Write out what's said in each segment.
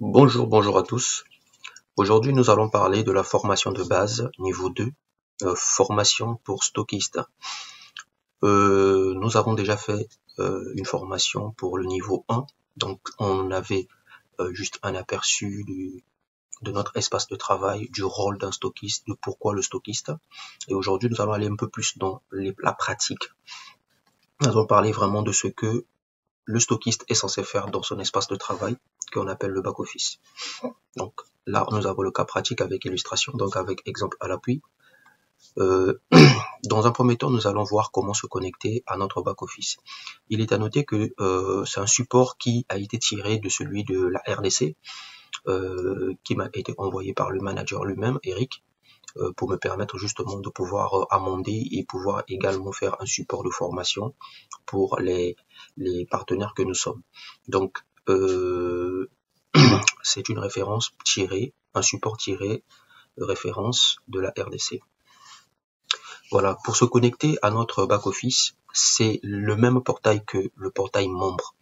Bonjour à tous. Aujourd'hui, nous allons parler de la formation de base, niveau 2, formation pour stockiste. Nous avons déjà fait une formation pour le niveau 1, donc on avait juste un aperçu de notre espace de travail, du rôle d'un stockiste, de pourquoi le stockiste. Et aujourd'hui, nous allons aller un peu plus dans la pratique. Nous allons parler vraiment de ce que le stockiste est censé faire dans son espace de travail, qu'on appelle le back-office. Donc là, nous avons le cas pratique avec illustration, donc avec exemple à l'appui. Dans un premier temps, nous allons voir comment se connecter à notre back-office. Il est à noter que c'est un support qui a été tiré de celui de la RDC, qui m'a été envoyé par le manager lui-même, Eric, pour me permettre justement de pouvoir amender et pouvoir également faire un support de formation pour les partenaires que nous sommes. Donc, c'est une référence tirée, un support tiré de référence de la RDC. Voilà, pour se connecter à notre back-office, c'est le même portail que le portail membre.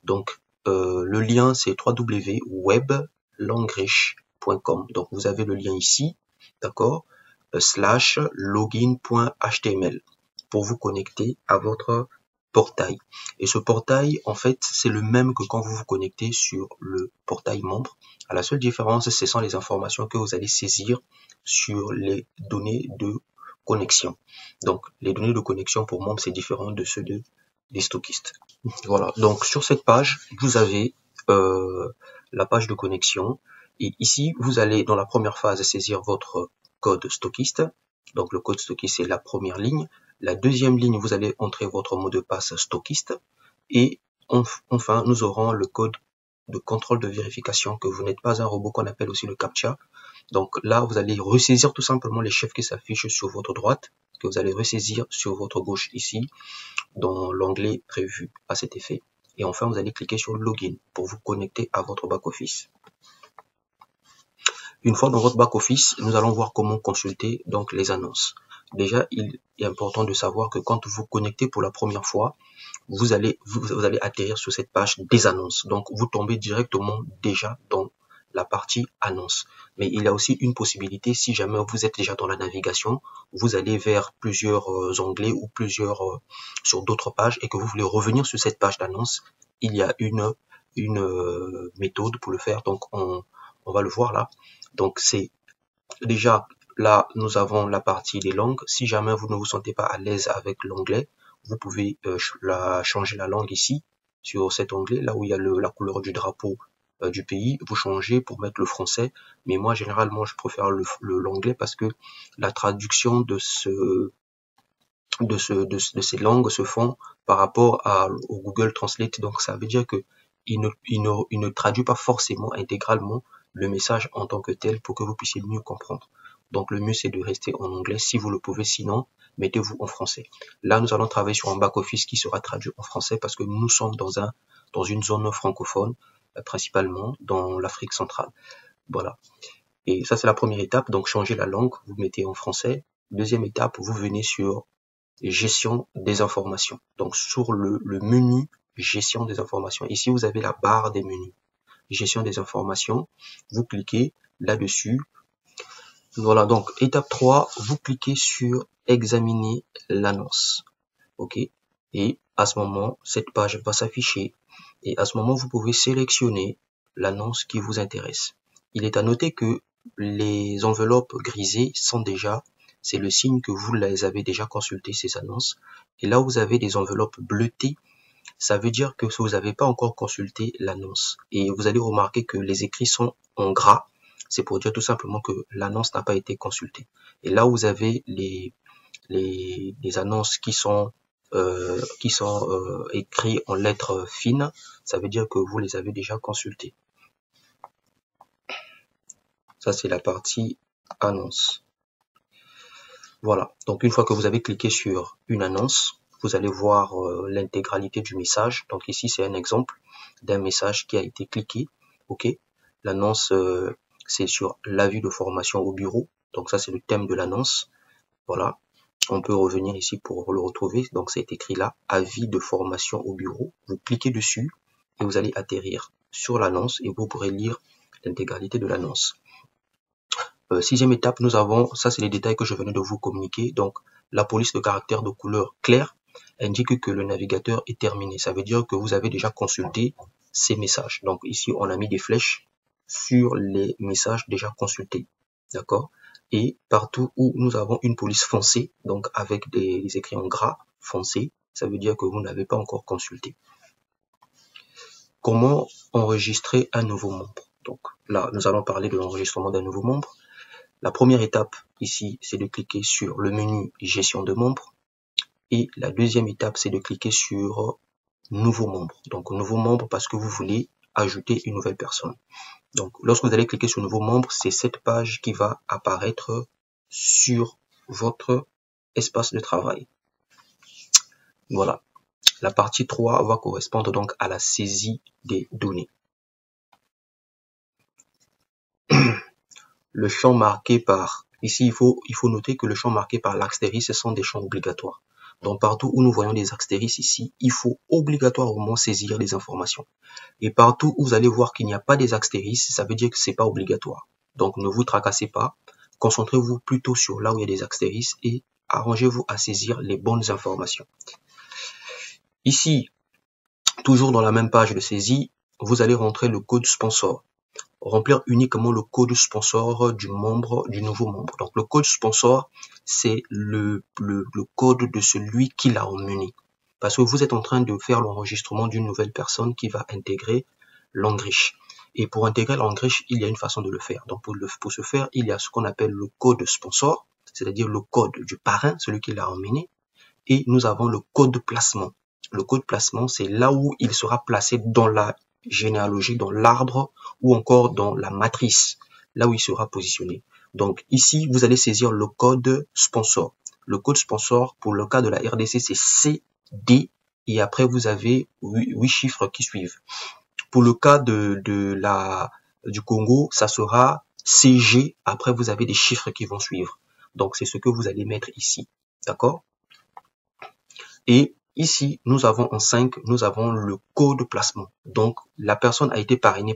Donc, le lien, c'est www.weblangriche.com. Donc, vous avez le lien ici, d'accord, /login.html pour vous connecter à votre portail. Et ce portail, en fait, c'est le même que quand vous vous connectez sur le portail membre. À la seule différence, ce sont les informations que vous allez saisir sur les données de connexion. Donc, les données de connexion pour membres, c'est différent de ceux des stockistes. Voilà. Donc, sur cette page, vous avez la page de connexion. Et ici, vous allez, dans la première phase, saisir votre code stockiste. Donc, le code stockiste, c'est la première ligne. La deuxième ligne, vous allez entrer votre mot de passe stockiste. Et enfin, nous aurons le code de contrôle de vérification, que vous n'êtes pas un robot, qu'on appelle aussi le CAPTCHA. Donc là, vous allez ressaisir tout simplement les chiffres qui s'affichent sur votre droite, que vous allez ressaisir sur votre gauche ici, dans l'onglet prévu à cet effet. Et enfin, vous allez cliquer sur Login pour vous connecter à votre back-office. Une fois dans votre back-office, nous allons voir comment consulter donc les annonces. Déjà, il est important de savoir que quand vous vous connectez pour la première fois, vous allez atterrir sur cette page des annonces. Donc, vous tombez directement déjà dans la partie annonce. Mais il y a aussi une possibilité, si jamais vous êtes déjà dans la navigation, vous allez vers plusieurs onglets ou plusieurs sur d'autres pages et que vous voulez revenir sur cette page d'annonce, il y a une méthode pour le faire. Donc, on va le voir là. Donc, c'est déjà là, nous avons la partie des langues. Si jamais vous ne vous sentez pas à l'aise avec l'onglet, vous pouvez changer la langue ici, sur cet onglet, là où il y a la couleur du drapeau du pays. Vous changez pour mettre le français. Mais moi, généralement, je préfère l'anglais parce que la traduction de ces langues se font par rapport au Google Translate. Donc, ça veut dire que il ne traduit pas forcément intégralement le message en tant que tel pour que vous puissiez mieux comprendre. Donc, le mieux, c'est de rester en anglais si vous le pouvez. Sinon, mettez-vous en français. Là, nous allons travailler sur un back-office qui sera traduit en français parce que nous sommes dans une zone francophone, principalement dans l'Afrique centrale. Voilà. Et ça, c'est la première étape. Donc, changez la langue, vous mettez en français. Deuxième étape, vous venez sur gestion des informations. Donc, sur le menu gestion des informations. Ici, vous avez la barre des menus. Gestion des informations. Vous cliquez là-dessus. Voilà, donc étape 3, vous cliquez sur examiner l'annonce. OK? Et à ce moment, cette page va s'afficher. Et à ce moment, vous pouvez sélectionner l'annonce qui vous intéresse. Il est à noter que les enveloppes grisées sont déjà, c'est le signe que vous les avez déjà consulté ces annonces. Et là où vous avez des enveloppes bleutées, ça veut dire que vous n'avez pas encore consulté l'annonce. Et vous allez remarquer que les écrits sont en gras. C'est pour dire tout simplement que l'annonce n'a pas été consultée. Et là où vous avez les annonces qui sont écrites en lettres fines, ça veut dire que vous les avez déjà consultées. Ça, c'est la partie annonce. Voilà. Donc, une fois que vous avez cliqué sur une annonce, vous allez voir l'intégralité du message. Donc, ici, c'est un exemple d'un message qui a été cliqué. OK. L'annonce, c'est sur l'avis de formation au bureau. Donc, ça, c'est le thème de l'annonce. Voilà. On peut revenir ici pour le retrouver. Donc, c'est écrit là, avis de formation au bureau. Vous cliquez dessus et vous allez atterrir sur l'annonce et vous pourrez lire l'intégralité de l'annonce. Sixième étape, nous avons, ça c'est les détails que je venais de vous communiquer, donc la police de caractère de couleur claire indique que le navigateur est terminé. Ça veut dire que vous avez déjà consulté ces messages. Donc ici, on a mis des flèches sur les messages déjà consultés. D'accord? Et partout où nous avons une police foncée, donc avec des écrits en gras foncé, ça veut dire que vous n'avez pas encore consulté. Comment enregistrer un nouveau membre? Donc là, nous allons parler de l'enregistrement d'un nouveau membre. La première étape ici, c'est de cliquer sur le menu gestion de membres. Et la deuxième étape, c'est de cliquer sur nouveau membre. Donc nouveau membre parce que vous voulez ajouter une nouvelle personne. Donc lorsque vous allez cliquer sur nouveau membre, c'est cette page qui va apparaître sur votre espace de travail. Voilà. La partie 3 va correspondre donc à la saisie des données. Le champ marqué par, ici il faut noter que le champ marqué par l'astérisque, ce sont des champs obligatoires. Donc partout où nous voyons des astérisques ici, il faut obligatoirement saisir des informations. Et partout où vous allez voir qu'il n'y a pas des astérisques, ça veut dire que c'est pas obligatoire. Donc ne vous tracassez pas, concentrez-vous plutôt sur là où il y a des astérisques et arrangez-vous à saisir les bonnes informations. Ici, toujours dans la même page de saisie, vous allez rentrer le code sponsor. Remplir uniquement le code sponsor du nouveau membre. Donc le code sponsor, c'est le code de celui qui l'a emmené. Parce que vous êtes en train de faire l'enregistrement d'une nouvelle personne qui va intégrer l'Engrish. Et pour intégrer l'Engrish, il y a une façon de le faire. Donc pour ce faire, il y a ce qu'on appelle le code sponsor, c'est-à-dire le code du parrain, celui qui l'a emmené. Et nous avons le code placement. Le code placement, c'est là où il sera placé dans la généalogie, dans l'arbre ou encore dans la matrice, là où il sera positionné. Donc ici, vous allez saisir le code sponsor. Le code sponsor, pour le cas de la RDC, c'est CD et après vous avez 8 chiffres qui suivent. Pour le cas du Congo, ça sera CG, après vous avez des chiffres qui vont suivre. Donc c'est ce que vous allez mettre ici, d'accord? Et ici, nous avons en 5, nous avons le code placement. Donc, la personne a été parrainée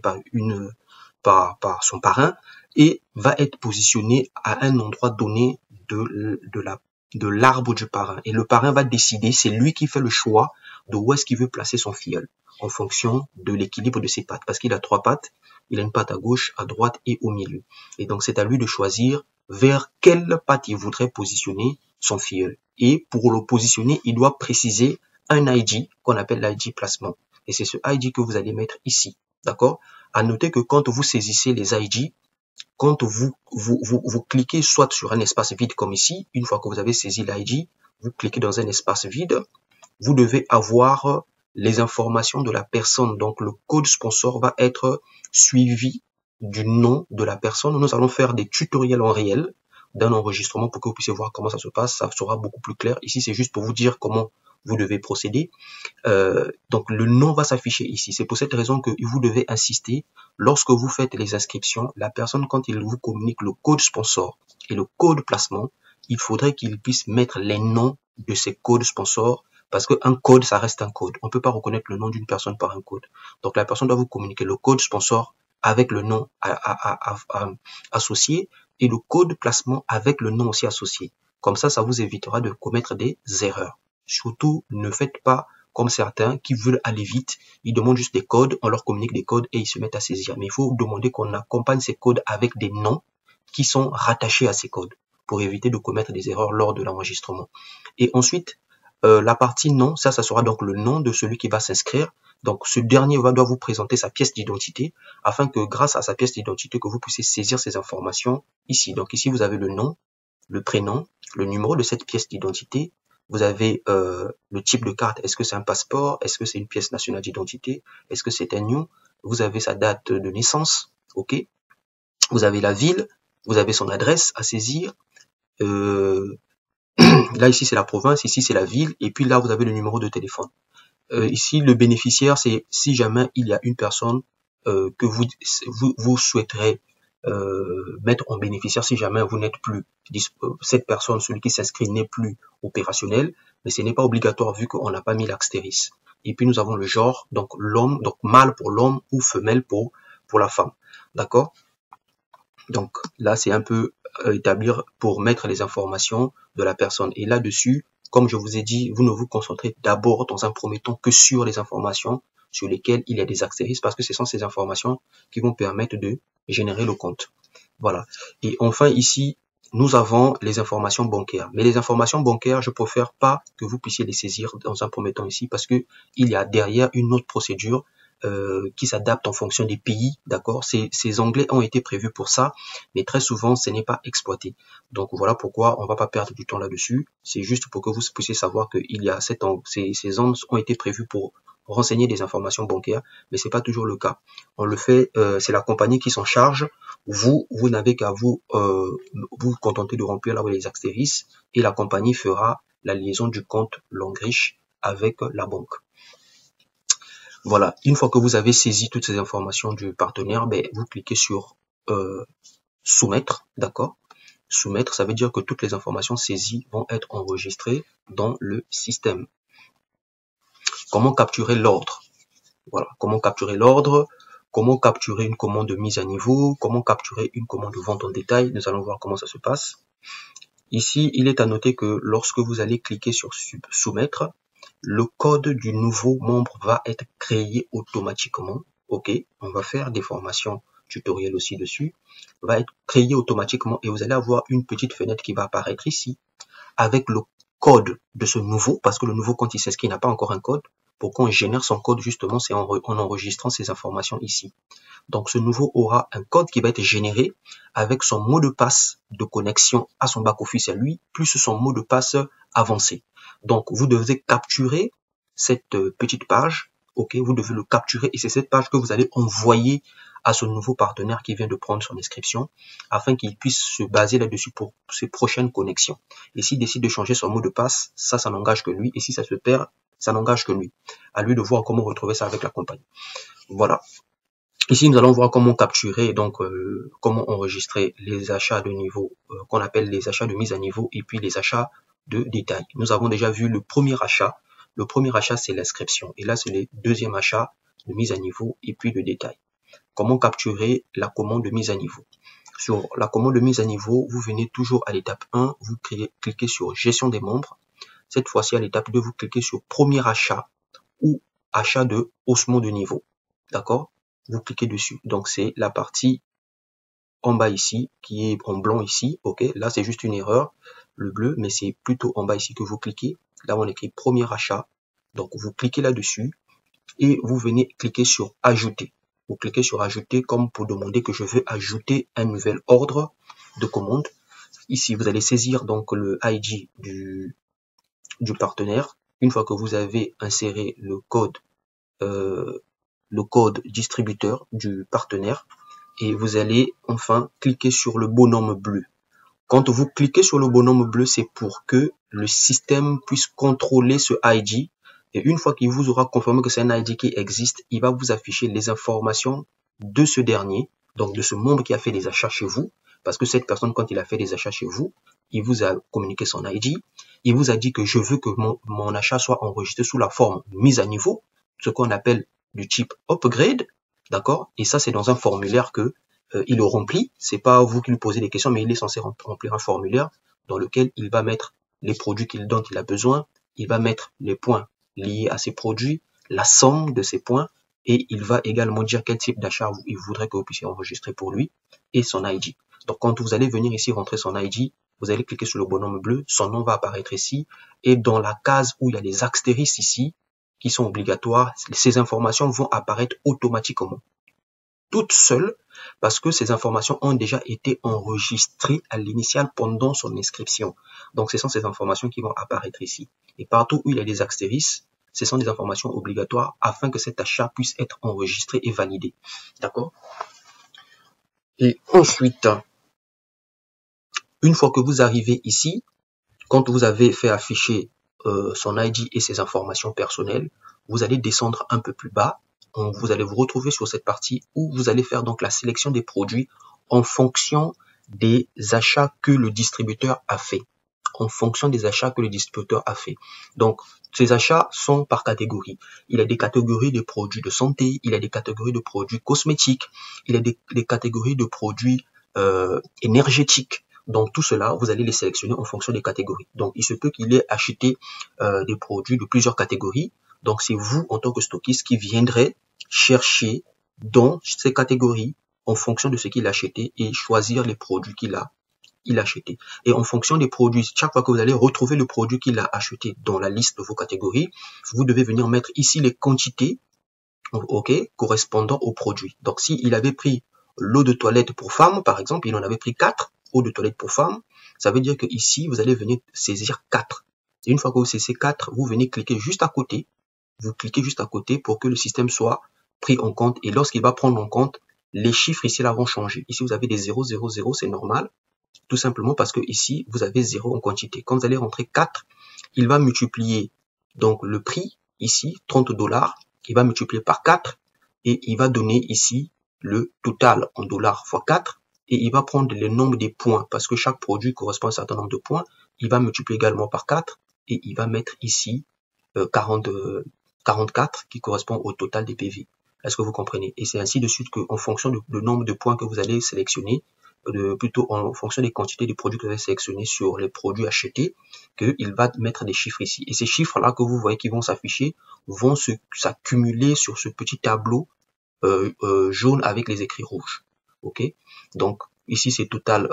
par son parrain et va être positionnée à un endroit donné de l'arbre du parrain. Et le parrain va décider, c'est lui qui fait le choix de où est-ce qu'il veut placer son filleul en fonction de l'équilibre de ses pattes. Parce qu'il a 3 pattes, il a une patte à gauche, à droite et au milieu. Et donc, c'est à lui de choisir vers quelle patte il voudrait positionner son filleul. Et pour le positionner, il doit préciser un ID qu'on appelle l'ID placement. Et c'est ce ID que vous allez mettre ici. D'accord? À noter que quand vous saisissez les ID, quand vous cliquez soit sur un espace vide comme ici, une fois que vous avez saisi l'ID, vous cliquez dans un espace vide, vous devez avoir les informations de la personne. Donc le code sponsor va être suivi du nom de la personne. Nous allons faire des tutoriels en réel d'un enregistrement pour que vous puissiez voir comment ça se passe. Ça sera beaucoup plus clair. Ici, c'est juste pour vous dire comment vous devez procéder. Donc, le nom va s'afficher ici. C'est pour cette raison que vous devez insister. Lorsque vous faites les inscriptions, la personne, quand il vous communique le code sponsor et le code placement, il faudrait qu'il puisse mettre les noms de ces codes sponsors parce qu'un code, ça reste un code. On ne peut pas reconnaître le nom d'une personne par un code. Donc, la personne doit vous communiquer le code sponsor avec le nom associé et le code placement avec le nom aussi associé. Comme ça, ça vous évitera de commettre des erreurs. Surtout, ne faites pas comme certains qui veulent aller vite. Ils demandent juste des codes, on leur communique des codes et ils se mettent à saisir. Mais il faut demander qu'on accompagne ces codes avec des noms qui sont rattachés à ces codes pour éviter de commettre des erreurs lors de l'enregistrement. Et ensuite, la partie nom, ça sera donc le nom de celui qui va s'inscrire. Donc, ce dernier doit vous présenter sa pièce d'identité afin que grâce à sa pièce d'identité, que vous puissiez saisir ces informations ici. Donc, ici, vous avez le nom, le prénom, le numéro de cette pièce d'identité. Vous avez le type de carte. Est-ce que c'est un passeport? Est-ce que c'est une pièce nationale d'identité? Est-ce que c'est un NIO? Vous avez sa date de naissance. OK. Vous avez la ville. Vous avez son adresse à saisir. Là, ici, c'est la province. Ici, c'est la ville. Et puis là, vous avez le numéro de téléphone. Ici, le bénéficiaire, c'est si jamais il y a une personne que vous souhaiterez mettre en bénéficiaire si jamais vous n'êtes plus, cette personne, celui qui s'inscrit n'est plus opérationnel, mais ce n'est pas obligatoire vu qu'on n'a pas mis l'astérisque. Et puis nous avons le genre, donc l'homme, donc mâle pour l'homme ou femelle pour pour la femme. D'accord? Donc là, c'est un peu établir pour mettre les informations de la personne. Et là-dessus, comme je vous ai dit, vous ne vous concentrez d'abord dans un premier temps que sur les informations sur lesquelles il y a des astérisques, parce que ce sont ces informations qui vont permettre de générer le compte. Voilà. Et enfin, ici, nous avons les informations bancaires. Mais les informations bancaires, je préfère pas que vous puissiez les saisir dans un premier temps ici, parce que il y a derrière une autre procédure qui s'adapte en fonction des pays, d'accord. Ces onglets ont été prévus pour ça, mais très souvent, ce n'est pas exploité. Donc voilà pourquoi on va pas perdre du temps là-dessus. C'est juste pour que vous puissiez savoir que il y a ces onglets ont été prévus pour renseigner des informations bancaires, mais c'est pas toujours le cas. On le fait, c'est la compagnie qui s'en charge. Vous n'avez qu'à vous contenter de remplir là où les astérisques et la compagnie fera la liaison du compte Longriche avec la banque. Voilà, une fois que vous avez saisi toutes ces informations du partenaire, ben, vous cliquez sur soumettre, d'accord? Soumettre, ça veut dire que toutes les informations saisies vont être enregistrées dans le système. Comment capturer l'ordre? Voilà, comment capturer l'ordre, comment capturer une commande de mise à niveau, comment capturer une commande de vente en détail. Nous allons voir comment ça se passe. Ici, il est à noter que lorsque vous allez cliquer sur soumettre, le code du nouveau membre va être créé automatiquement. Ok, on va faire des formations tutoriels aussi dessus. Va être créé automatiquement et vous allez avoir une petite fenêtre qui va apparaître ici avec le code de ce nouveau, parce que le nouveau compte il s'inscrit, n'a pas encore un code. Pour qu'on génère son code, justement, c'est en enregistrant ces informations ici. Donc, ce nouveau aura un code qui va être généré avec son mot de passe de connexion à son back-office à lui, plus son mot de passe avancé. Donc, vous devez capturer cette petite page. Ok, vous devez le capturer et c'est cette page que vous allez envoyer à ce nouveau partenaire qui vient de prendre son inscription afin qu'il puisse se baser là-dessus pour ses prochaines connexions. Et s'il décide de changer son mot de passe, ça n'engage que lui. Et si ça se perd, ça n'engage que lui. À lui de voir comment retrouver ça avec la compagnie. Voilà. Ici, nous allons voir comment capturer, donc comment enregistrer les achats de niveau qu'on appelle les achats de mise à niveau et puis les achats de détail. Nous avons déjà vu le premier achat. Le premier achat, c'est l'inscription. Et là, c'est le deuxième achat de mise à niveau et puis de détail. Comment capturer la commande de mise à niveau? Sur la commande de mise à niveau, vous venez toujours à l'étape 1, vous cliquez sur gestion des membres. Cette fois-ci, à l'étape 2, vous cliquez sur premier achat ou achat de haussement de niveau. D'accord? Vous cliquez dessus. Donc, c'est la partie en bas ici, qui est en blanc ici. Ok, là, c'est juste une erreur, le bleu, mais c'est plutôt en bas ici que vous cliquez. Là, on écrit premier achat. Donc, vous cliquez là-dessus et vous venez cliquer sur ajouter. Vous cliquez sur ajouter comme pour demander que je veux ajouter un nouvel ordre de commande. Ici, vous allez saisir donc le ID du partenaire. Une fois que vous avez inséré le code distributeur du partenaire et vous allez enfin cliquer sur le bonhomme bleu. Quand vous cliquez sur le bonhomme bleu, c'est pour que le système puisse contrôler ce ID. Et une fois qu'il vous aura confirmé que c'est un ID qui existe, il va vous afficher les informations de ce dernier, donc de ce membre qui a fait des achats chez vous. Parce que cette personne, quand il a fait des achats chez vous, il vous a communiqué son ID. Il vous a dit que je veux que mon achat soit enregistré sous la forme mise à niveau, ce qu'on appelle du type upgrade. D'accord? Et ça, c'est dans un formulaire que il le remplit. C'est pas vous qui lui posez des questions, mais il est censé remplir un formulaire dans lequel il va mettre les produits dont il a besoin. Il va mettre les points liés à ces produits, la somme de ces points, et il va également dire quel type d'achat il voudrait que vous puissiez enregistrer pour lui et son ID. Donc, quand vous allez venir ici rentrer son ID, vous allez cliquer sur le bonhomme bleu, son nom va apparaître ici, et dans la case où il y a les astérisques ici, qui sont obligatoires, ces informations vont apparaître automatiquement, toutes seules, parce que ces informations ont déjà été enregistrées à l'initial pendant son inscription. Donc, ce sont ces informations qui vont apparaître ici. Et partout où il y a des astérisques, ce sont des informations obligatoires afin que cet achat puisse être enregistré et validé. D'accord? Et ensuite, une fois que vous arrivez ici, quand vous avez fait afficher son ID et ses informations personnelles, vous allez descendre un peu plus bas. Vous allez vous retrouver sur cette partie où vous allez faire donc la sélection des produits en fonction des achats que le distributeur a fait. en fonction des achats que le distributeur a fait. Donc, ces achats sont par catégorie. Il y a des catégories de produits de santé, il y a des catégories de produits cosmétiques, il y a des catégories de produits énergétiques. Donc, tout cela, vous allez les sélectionner en fonction des catégories. Donc, il se peut qu'il ait acheté des produits de plusieurs catégories. Donc, c'est vous, en tant que stockiste, qui viendrez chercher dans ces catégories en fonction de ce qu'il a acheté et choisir les produits qu'il a acheté. Et en fonction des produits, chaque fois que vous allez retrouver le produit qu'il a acheté dans la liste de vos catégories, vous devez venir mettre ici les quantités, ok, correspondant au produit. Donc, s'il avait pris l'eau de toilette pour femme, par exemple, il en avait pris 4 eau de toilette pour femme, ça veut dire que ici, vous allez venir saisir 4. Et une fois que vous saisissez 4, vous venez cliquer juste à côté. Vous cliquez juste à côté pour que le système soit pris en compte. Et lorsqu'il va prendre en compte, les chiffres ici là vont changer. Ici, vous avez des 0, 0, 0, c'est normal. Tout simplement parce que ici, vous avez 0 en quantité. Quand vous allez rentrer 4, il va multiplier donc le prix, ici, 30 $, il va multiplier par 4 et il va donner ici le total en dollars fois 4 et il va prendre le nombre des points parce que chaque produit correspond à un certain nombre de points. Il va multiplier également par 4 et il va mettre ici 44 qui correspond au total des PV. Est-ce que vous comprenez? Et c'est ainsi de suite qu'en fonction du nombre de points que vous allez sélectionner, plutôt en fonction des quantités de produits que vous avez sélectionnés sur les produits achetés, qu'il va mettre des chiffres ici. Et ces chiffres-là que vous voyez qui vont s'afficher vont s'accumuler sur ce petit tableau jaune avec les écrits rouges. Ok? Donc ici c'est total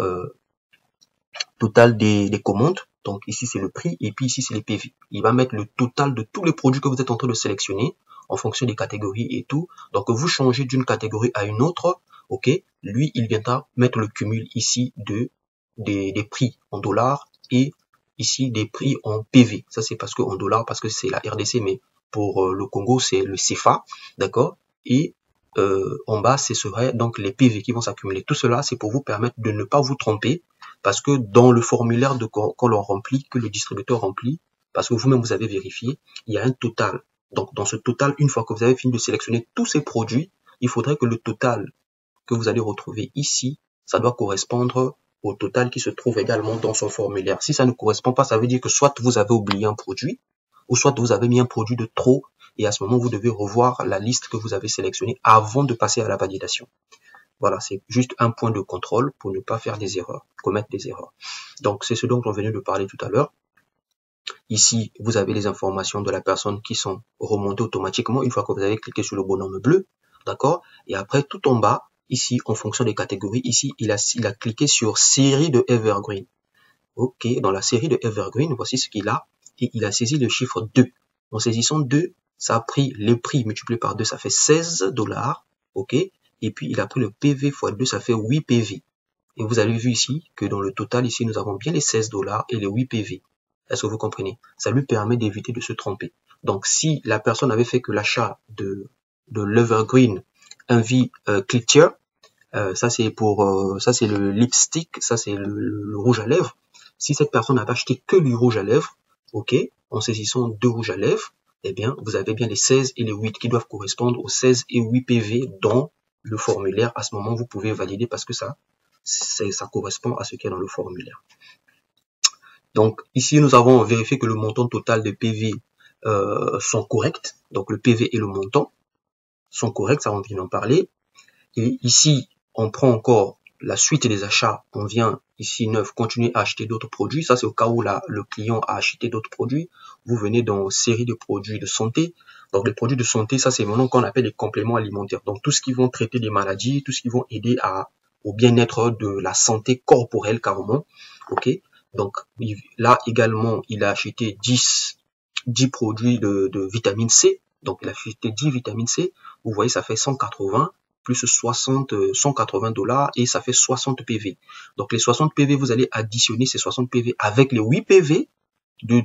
des commandes. Donc ici c'est le prix et puis ici c'est les PV. Il va mettre le total de tous les produits que vous êtes en train de sélectionner en fonction des catégories et tout. Donc vous changez d'une catégorie à une autre, ok? Lui il viendra mettre le cumul ici des prix en dollars et ici des prix en PV. Ça c'est parce que en dollars parce que c'est la RDC, mais pour le Congo c'est le CFA, d'accord? Et en bas ce serait donc les PV qui vont s'accumuler. Tout cela c'est pour vous permettre de ne pas vous tromper. Parce que dans le formulaire qu'on l'on remplit, que le distributeur remplit, parce que vous-même vous avez vérifié, il y a un total. Donc dans ce total, une fois que vous avez fini de sélectionner tous ces produits, il faudrait que le total que vous allez retrouver ici, ça doit correspondre au total qui se trouve également dans son formulaire. Si ça ne correspond pas, ça veut dire que soit vous avez oublié un produit, ou soit vous avez mis un produit de trop, et à ce moment, vous devez revoir la liste que vous avez sélectionnée avant de passer à la validation. Voilà, c'est juste un point de contrôle pour ne pas faire des erreurs, commettre des erreurs. Donc, c'est ce dont on venait de parler tout à l'heure. Ici, vous avez les informations de la personne qui sont remontées automatiquement une fois que vous avez cliqué sur le bonhomme bleu, d'accord? Et après, tout en bas, ici, en fonction des catégories, ici, il a cliqué sur série de Evergreen. Ok, dans la série de Evergreen, voici ce qu'il a. Et il a saisi le chiffre 2. En saisissant 2, ça a pris le prix multiplié par 2, ça fait 16 $, ok? Et puis il a pris le PV x 2, ça fait 8 PV. Et vous avez vu ici que dans le total, ici, nous avons bien les 16 $ et les 8 PV. Est-ce que vous comprenez? Ça lui permet d'éviter de se tromper. Donc, si la personne avait fait que l'achat de l'Evergreen Envy Clear, ça c'est le lipstick, ça c'est le rouge à lèvres. Si cette personne n'a pas acheté que du rouge à lèvres, ok, en saisissant 2 rouges à lèvres, eh bien, vous avez bien les 16 et les 8 qui doivent correspondre aux 16 et 8 PV dans le formulaire. À ce moment, vous pouvez valider parce que ça correspond à ce qu'il y a dans le formulaire. Donc, ici, nous avons vérifié que le montant total de PV sont corrects. Donc, le PV et le montant sont corrects, ça on vient d'en parler. Et ici, on prend encore la suite des achats. On vient ici, neuf, continuer à acheter d'autres produits. Ça, c'est au cas où le client a acheté d'autres produits. Vous venez dans série de produits de santé. Donc, les produits de santé, ça, c'est maintenant qu'on appelle les compléments alimentaires. Donc, tout ce qui vont traiter des maladies, tout ce qui vont aider au bien-être de la santé corporelle, carrément. OK? Donc, là, également, il a acheté 10 produits de vitamine C. Donc, il a acheté 10 vitamines C. Vous voyez, ça fait 180 plus 180 $ et ça fait 60 PV. Donc, les 60 PV, vous allez additionner ces 60 PV avec les 8 PV des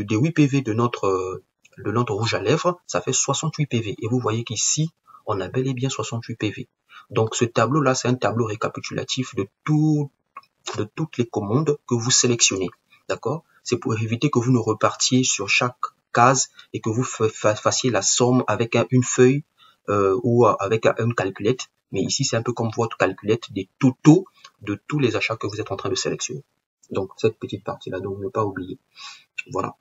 8 PV de notre rouge à lèvres. Ça fait 68 PV. Et vous voyez qu'ici, on a bel et bien 68 PV. Donc, ce tableau-là, c'est un tableau récapitulatif de toutes les commandes que vous sélectionnez. D'accord? C'est pour éviter que vous ne repartiez sur chaque case et que vous fassiez la somme avec une feuille ou avec une calculette. Mais ici, c'est un peu comme votre calculette des totaux de tous les achats que vous êtes en train de sélectionner. Donc, cette petite partie-là, donc ne pas oublier. Voilà.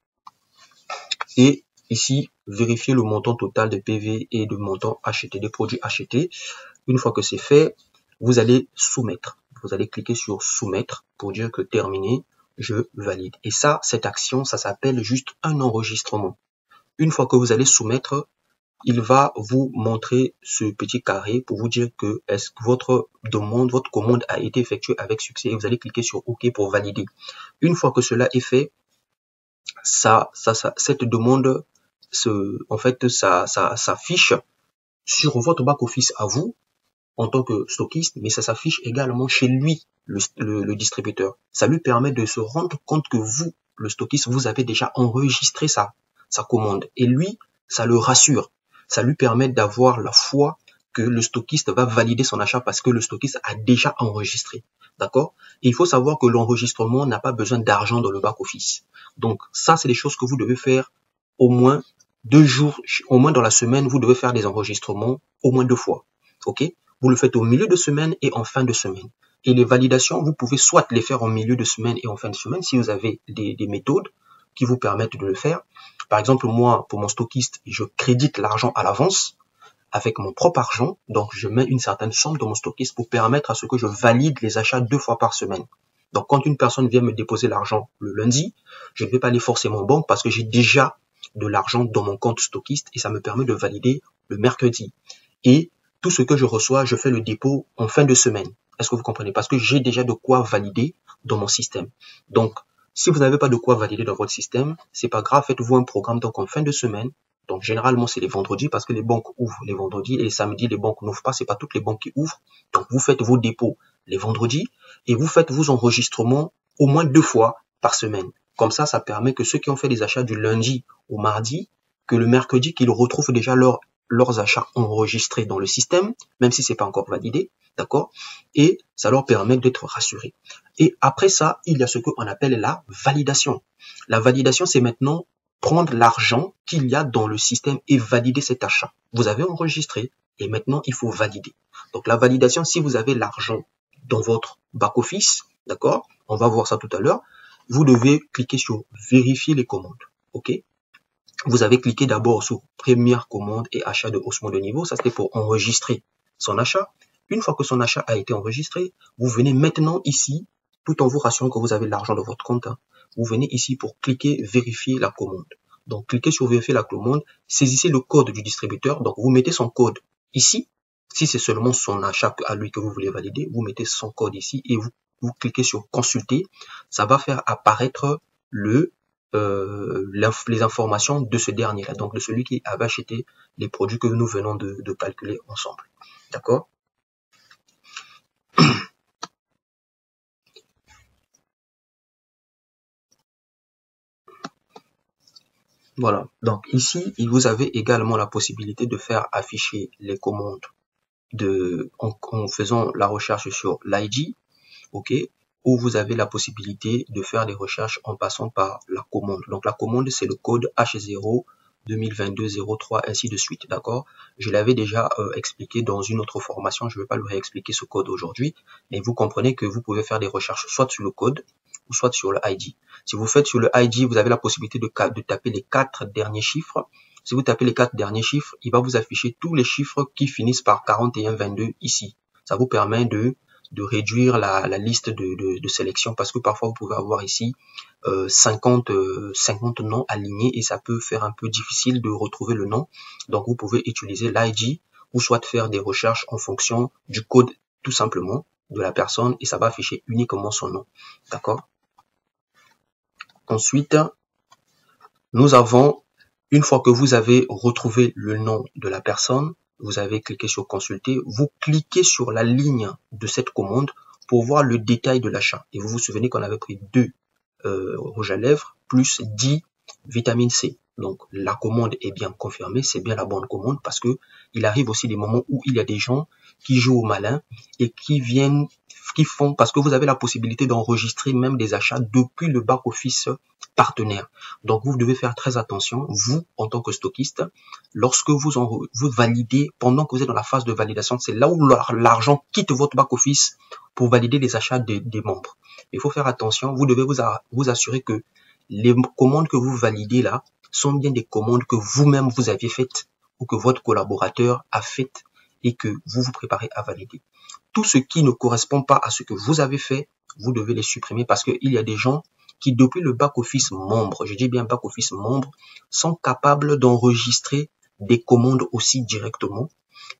Et ici, vérifier le montant total de PV et de montant acheté, des produits achetés. Une fois que c'est fait, vous allez soumettre. Vous allez cliquer sur soumettre pour dire que terminé, je valide. Et ça, cette action, ça s'appelle juste un enregistrement. Une fois que vous allez soumettre, il va vous montrer ce petit carré pour vous dire que est-ce que votre demande, votre commande a été effectuée avec succès et vous allez cliquer sur OK pour valider. Une fois que cela est fait, cette demande s'affiche sur votre back-office à vous en tant que stockiste, mais ça s'affiche également chez lui, le distributeur. Ça lui permet de se rendre compte que vous, le stockiste, vous avez déjà enregistré sa commande. Et lui, ça le rassure. Ça lui permet d'avoir la foi que le stockiste va valider son achat parce que le stockiste a déjà enregistré. D'accord? Et il faut savoir que l'enregistrement n'a pas besoin d'argent dans le back-office. Donc, ça, c'est des choses que vous devez faire au moins 2 jours, au moins dans la semaine, vous devez faire des enregistrements au moins 2 fois. OK? Vous le faites au milieu de semaine et en fin de semaine. Et les validations, vous pouvez soit les faire en milieu de semaine et en fin de semaine si vous avez des méthodes qui vous permettent de le faire. Par exemple, moi, pour mon stockiste, je crédite l'argent à l'avance avec mon propre argent. Donc, je mets une certaine somme dans mon stockiste pour permettre à ce que je valide les achats 2 fois par semaine. Donc, quand une personne vient me déposer l'argent le lundi, je ne vais pas aller forcément en banque parce que j'ai déjà de l'argent dans mon compte stockiste et ça me permet de valider le mercredi. Et tout ce que je reçois, je fais le dépôt en fin de semaine. Est-ce que vous comprenez? Parce que j'ai déjà de quoi valider dans mon système. Donc, si vous n'avez pas de quoi valider dans votre système, c'est pas grave, faites-vous un programme donc en fin de semaine. Donc, généralement, c'est les vendredis parce que les banques ouvrent les vendredis et les samedis, les banques n'ouvrent pas. C'est pas toutes les banques qui ouvrent. Donc, vous faites vos dépôts les vendredis et vous faites vos enregistrements au moins 2 fois par semaine. Comme ça, ça permet que ceux qui ont fait des achats du lundi au mardi, que le mercredi, qu'ils retrouvent déjà leurs achats enregistrés dans le système, même si c'est pas encore validé, d'accord? Et ça leur permet d'être rassurés. Et après ça, il y a ce qu'on appelle la validation. La validation, c'est maintenant prendre l'argent qu'il y a dans le système et valider cet achat. Vous avez enregistré et maintenant, il faut valider. Donc, la validation, si vous avez l'argent dans votre back-office, d'accord? On va voir ça tout à l'heure. Vous devez cliquer sur vérifier les commandes, ok? Vous avez cliqué d'abord sur première commande et achat de haussement de niveau. Ça, c'était pour enregistrer son achat. Une fois que son achat a été enregistré, vous venez maintenant ici, tout en vous rassurant que vous avez l'argent dans votre compte. Vous venez ici pour cliquer vérifier la commande. Donc, cliquez sur vérifier la commande. Saisissez le code du distributeur. Donc, vous mettez son code ici. Si c'est seulement son achat à lui que vous voulez valider, vous mettez son code ici et vous cliquez sur consulter. Ça va faire apparaître les informations de ce dernier-là, donc de celui qui avait acheté les produits que nous venons de calculer ensemble. D'accord? Voilà. Donc ici, vous avez également la possibilité de faire afficher les commandes en faisant la recherche sur l'ID, ok? Ou vous avez la possibilité de faire des recherches en passant par la commande. Donc la commande, c'est le code H0 2022-03, ainsi de suite, d'accord? Je l'avais déjà expliqué dans une autre formation, je ne vais pas le réexpliquer ce code aujourd'hui, mais vous comprenez que vous pouvez faire des recherches soit sur le code ou soit sur le ID. Si vous faites sur le ID, vous avez la possibilité de taper les 4 derniers chiffres. Si vous tapez les 4 derniers chiffres, il va vous afficher tous les chiffres qui finissent par 4122 ici. Ça vous permet de réduire la liste de sélection parce que parfois vous pouvez avoir ici 50 noms alignés et ça peut faire un peu difficile de retrouver le nom. Donc vous pouvez utiliser l'ID ou soit faire des recherches en fonction du code tout simplement de la personne et ça va afficher uniquement son nom. D'accord? Ensuite, nous avons, une fois que vous avez retrouvé le nom de la personne, vous avez cliqué sur consulter, vous cliquez sur la ligne de cette commande pour voir le détail de l'achat. Et vous vous souvenez qu'on avait pris 2 rouges à lèvres plus 10 vitamine C. Donc la commande est bien confirmée, c'est bien la bonne commande parce que il arrive aussi des moments où il y a des gens qui jouent au malin et qui viennent font, parce que vous avez la possibilité d'enregistrer même des achats depuis le back-office partenaire. Donc, vous devez faire très attention, vous, en tant que stockiste, lorsque vous validez, pendant que vous êtes dans la phase de validation, c'est là où l'argent quitte votre back-office pour valider les achats des membres. Il faut faire attention, vous devez vous assurer que les commandes que vous validez là sont bien des commandes que vous-même vous aviez faites ou que votre collaborateur a faites et que vous vous préparez à valider. Tout ce qui ne correspond pas à ce que vous avez fait, vous devez les supprimer parce qu'il y a des gens qui, depuis le back-office membre, je dis bien back-office membre, sont capables d'enregistrer des commandes aussi directement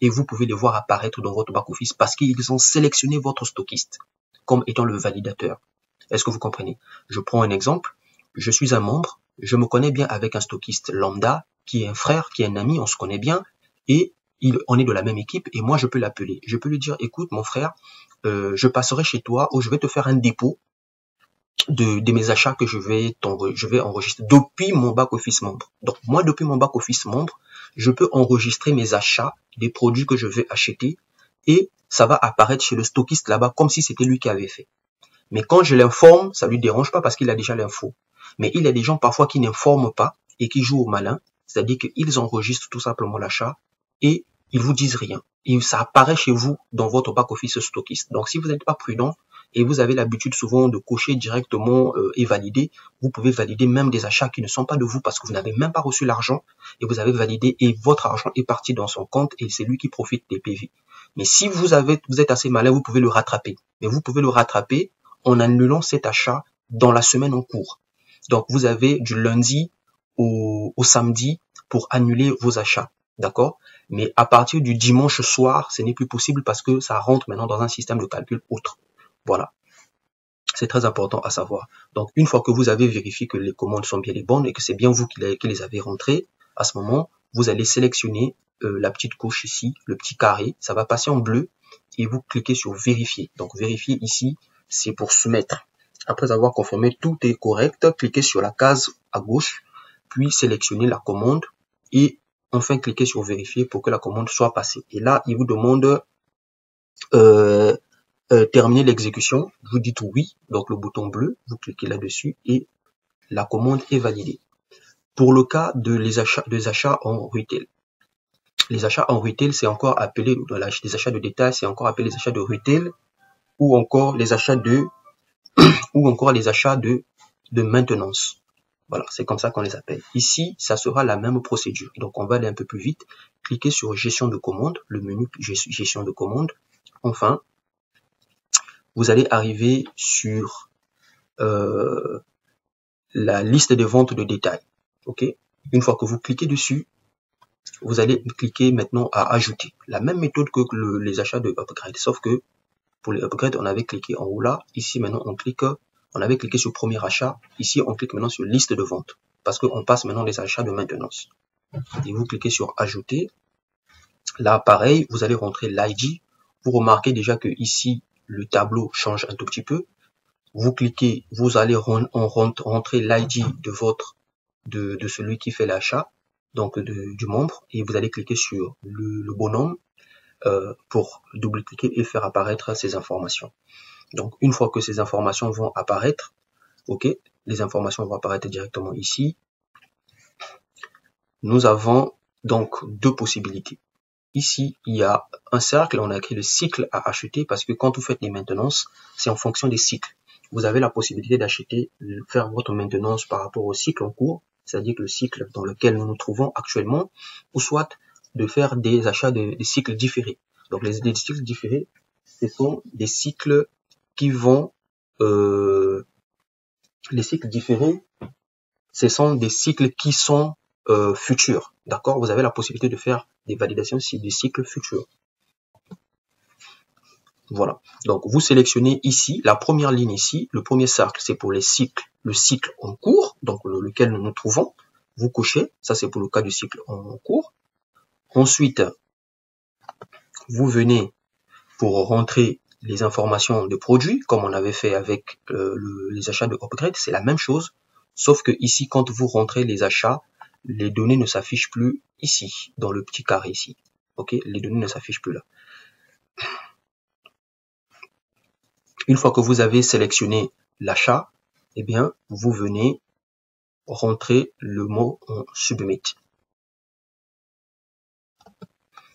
et vous pouvez les voir apparaître dans votre back-office parce qu'ils ont sélectionné votre stockiste comme étant le validateur. Est-ce que vous comprenez? Je prends un exemple. Je suis un membre, je me connais bien avec un stockiste lambda qui est un frère, qui est un ami, on se connaît bien et on est de la même équipe et moi je peux l'appeler. Je peux lui dire, écoute mon frère, je passerai chez toi ou je vais te faire un dépôt de mes achats que je vais enregistrer depuis mon back-office membre. Donc moi, depuis mon back-office membre, je peux enregistrer mes achats des produits que je vais acheter et ça va apparaître chez le stockiste là-bas comme si c'était lui qui avait fait. Mais quand je l'informe, ça lui dérange pas parce qu'il a déjà l'info. Mais il y a des gens parfois qui n'informent pas et qui jouent au malin, c'est-à-dire qu'ils enregistrent tout simplement l'achat et ils vous disent rien. Et ça apparaît chez vous dans votre back-office stockiste. Donc si vous n'êtes pas prudent et vous avez l'habitude souvent de cocher directement et valider, vous pouvez valider même des achats qui ne sont pas de vous parce que vous n'avez même pas reçu l'argent et vous avez validé et votre argent est parti dans son compte et c'est lui qui profite des PV. Mais si vous êtes assez malin, vous pouvez le rattraper. Mais vous pouvez le rattraper en annulant cet achat dans la semaine en cours. Donc, vous avez du lundi au samedi pour annuler vos achats, d'accord? Mais à partir du dimanche soir, ce n'est plus possible parce que ça rentre maintenant dans un système de calcul autre. Voilà. C'est très important à savoir. Donc, une fois que vous avez vérifié que les commandes sont bien les bonnes et que c'est bien vous qui les avez rentrées, à ce moment, vous allez sélectionner la petite couche ici, le petit carré, ça va passer en bleu et vous cliquez sur vérifier. Donc, vérifier ici, c'est pour soumettre. Après avoir confirmé tout est correct, cliquez sur la case à gauche, puis sélectionnez la commande et enfin cliquez sur vérifier pour que la commande soit passée. Et là, il vous demande terminer l'exécution. Vous dites oui, donc le bouton bleu, vous cliquez là-dessus et la commande est validée. Pour le cas des achats en retail. Les achats en retail, c'est encore appelé, les achats de détail, c'est encore appelé les achats de retail ou encore les achats de maintenance. Voilà, c'est comme ça qu'on les appelle. Ici, ça sera la même procédure. Donc, on va aller un peu plus vite. Cliquez sur gestion de commande, le menu gestion de commande. Enfin, vous allez arriver sur la liste des ventes de détail. Ok. Une fois que vous cliquez dessus, vous allez cliquer maintenant à ajouter. La même méthode que les achats de upgrade, sauf que pour les upgrades, on avait cliqué en haut là. Ici, maintenant, on avait cliqué sur premier achat. Ici, on clique maintenant sur liste de vente parce qu'on passe maintenant des achats de maintenance. Et vous cliquez sur ajouter. Là, pareil, vous allez rentrer l'ID. Vous remarquez déjà que ici, le tableau change un tout petit peu. Vous cliquez, vous allez rentrer l'ID de celui qui fait l'achat, donc du membre, et vous allez cliquer sur le bonhomme pour double-cliquer et faire apparaître ces informations. Donc, une fois que ces informations vont apparaître, ok, les informations vont apparaître directement ici. Nous avons donc deux possibilités. Ici, il y a un cercle, on a écrit le cycle à acheter parce que quand vous faites les maintenances, c'est en fonction des cycles. Vous avez la possibilité d'acheter, faire votre maintenance par rapport au cycle en cours, c'est-à-dire que le cycle dans lequel nous nous trouvons actuellement, ou soit de faire des achats de cycles différés. Donc, les cycles différés, ce sont des cycles qui vont, les cycles différés, ce sont des cycles qui sont futurs. D'accord? Vous avez la possibilité de faire des validations sur des cycles futurs. Voilà. Donc, vous sélectionnez ici, la première ligne ici, le premier cercle, c'est pour les cycles, le cycle en cours, donc lequel nous nous trouvons. Vous cochez, ça c'est pour le cas du cycle en cours. Ensuite, vous venez pour rentrer les informations de produits, comme on avait fait avec les achats de upgrade, c'est la même chose, sauf que ici, quand vous rentrez les achats, les données ne s'affichent plus ici, dans le petit carré ici. Ok, les données ne s'affichent plus là. Une fois que vous avez sélectionné l'achat, eh bien, vous venez rentrer le mot en Submit.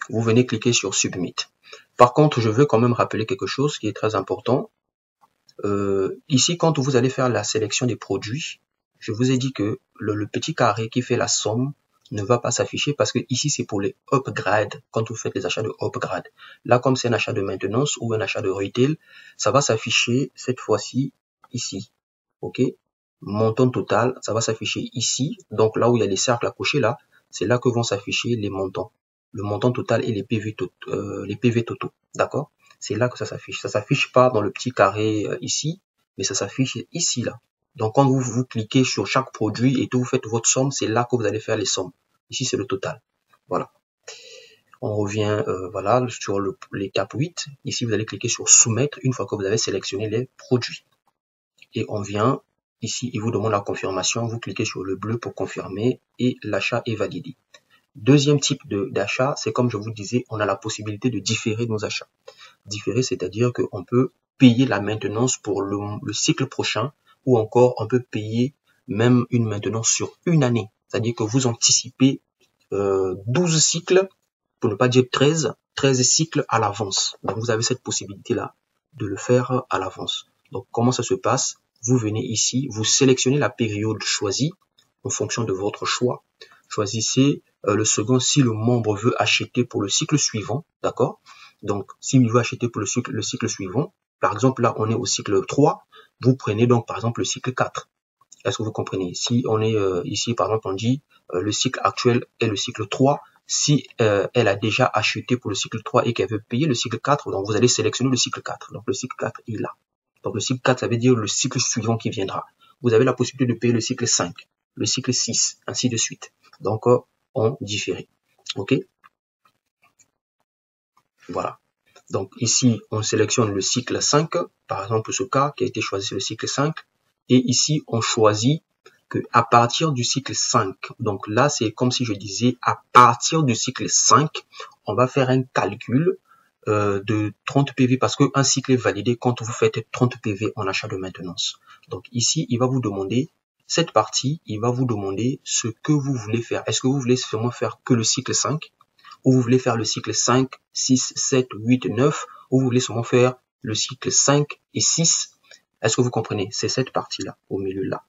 Vous venez cliquer sur Submit. Par contre, je veux quand même rappeler quelque chose qui est très important. Ici, quand vous allez faire la sélection des produits, je vous ai dit que le petit carré qui fait la somme ne va pas s'afficher parce que ici, c'est pour les upgrades, quand vous faites les achats de upgrade. Là, comme c'est un achat de maintenance ou un achat de retail, ça va s'afficher cette fois-ci ici. OK? Montant total, ça va s'afficher ici. Donc là où il y a les cercles à cocher là, c'est là que vont s'afficher les montants. Le montant total et les PV totaux. D'accord? C'est là que ça s'affiche. Ça s'affiche pas dans le petit carré ici, mais ça s'affiche ici là. Donc quand vous cliquez sur chaque produit et que vous faites votre somme, c'est là que vous allez faire les sommes. Ici c'est le total. Voilà. On revient voilà sur l'étape 8. Ici vous allez cliquer sur soumettre une fois que vous avez sélectionné les produits. Et on vient ici, il vous demande la confirmation. Vous cliquez sur le bleu pour confirmer et l'achat est validé. Deuxième type d'achat, c'est comme je vous disais, on a la possibilité de différer nos achats. Différer, c'est-à-dire qu'on peut payer la maintenance pour le cycle prochain ou encore on peut payer même une maintenance sur une année. C'est-à-dire que vous anticipez 12 cycles, pour ne pas dire 13 cycles à l'avance. Donc vous avez cette possibilité-là de le faire à l'avance. Donc comment ça se passe? Vous venez ici, vous sélectionnez la période choisie en fonction de votre choix. Choisissez le second si le membre veut acheter pour le cycle suivant, d'accord? Donc, s'il veut acheter pour le cycle suivant, par exemple, là, on est au cycle 3, vous prenez donc, par exemple, le cycle 4. Est-ce que vous comprenez? Si on est ici, par exemple, on dit le cycle actuel est le cycle 3, si elle a déjà acheté pour le cycle 3 et qu'elle veut payer le cycle 4, donc vous allez sélectionner le cycle 4. Donc, le cycle 4 est là. Donc, le cycle 4, ça veut dire le cycle suivant qui viendra. Vous avez la possibilité de payer le cycle 5, le cycle 6, ainsi de suite. Donc, on différé. OK? Voilà. Donc, ici, on sélectionne le cycle 5. Par exemple, ce cas qui a été choisi, c'est le cycle 5. Et ici, on choisit que à partir du cycle 5, donc là, c'est comme si je disais, à partir du cycle 5, on va faire un calcul de 30 PV parce qu'un cycle est validé quand vous faites 30 PV en achat de maintenance. Donc ici, il va vous demander, cette partie, il va vous demander ce que vous voulez faire. Est-ce que vous voulez seulement faire que le cycle 5 ou vous voulez faire le cycle 5, 6, 7, 8, 9 ou vous voulez seulement faire le cycle 5 et 6? Est-ce que vous comprenez? C'est cette partie-là, au milieu là.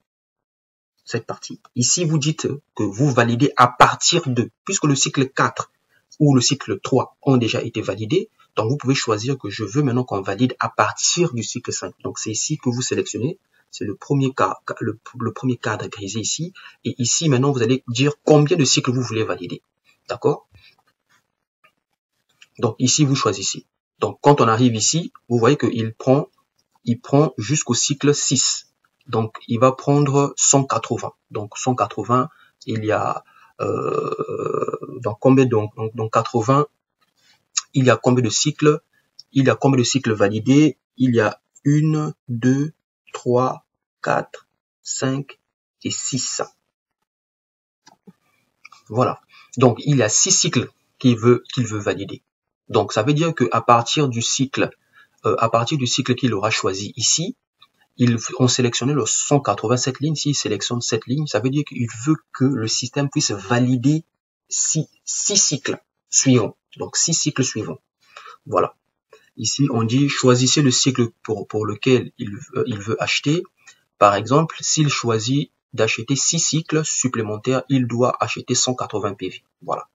Cette partie. Ici, vous dites que vous validez à partir de, puisque le cycle 4 ou le cycle 3 ont déjà été validés, donc vous pouvez choisir que je veux maintenant qu'on valide à partir du cycle 5. Donc c'est ici que vous sélectionnez, c'est le premier cas, le premier cadre grisé ici, et ici maintenant vous allez dire combien de cycles vous voulez valider. D'accord? Donc ici vous choisissez. Donc quand on arrive ici, vous voyez qu'il prend jusqu'au cycle 6. Donc il va prendre 180. Donc 180, il y a donc combien donc 80, il y a combien de cycles? Il y a combien de cycles validés? Il y a 1, 2, 3, 4, 5 et 6. Voilà. Donc il y a 6 cycles qu'il veut valider. Donc ça veut dire que à partir du cycle qu'il aura choisi ici, on sélectionne le 187 lignes. S'il sélectionne cette ligne, ça veut dire qu'il veut que le système puisse valider 6 cycles suivants. Donc 6 cycles suivants. Voilà. Ici, on dit choisissez le cycle pour lequel il veut acheter. Par exemple, s'il choisit d'acheter 6 cycles supplémentaires, il doit acheter 180 PV. Voilà.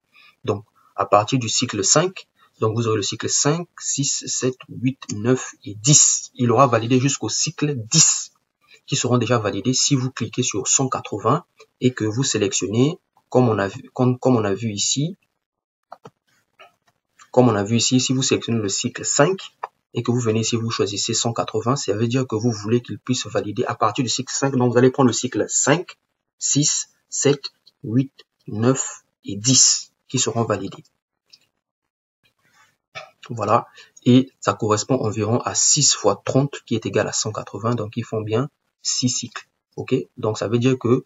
Donc, à partir du cycle 5, donc vous aurez le cycle 5, 6, 7, 8, 9 et 10. Il aura validé jusqu'au cycle 10 qui seront déjà validés si vous cliquez sur 180 et que vous sélectionnez, comme on a vu ici, si vous sélectionnez le cycle 5 et que vous venez ici, vous choisissez 180, ça veut dire que vous voulez qu'il puisse valider à partir du cycle 5. Donc vous allez prendre le cycle 5, 6, 7, 8, 9 et 10 qui seront validés. Voilà, et ça correspond environ à 6 fois 30 qui est égal à 180, donc ils font bien 6 cycles. Ok, donc ça veut dire que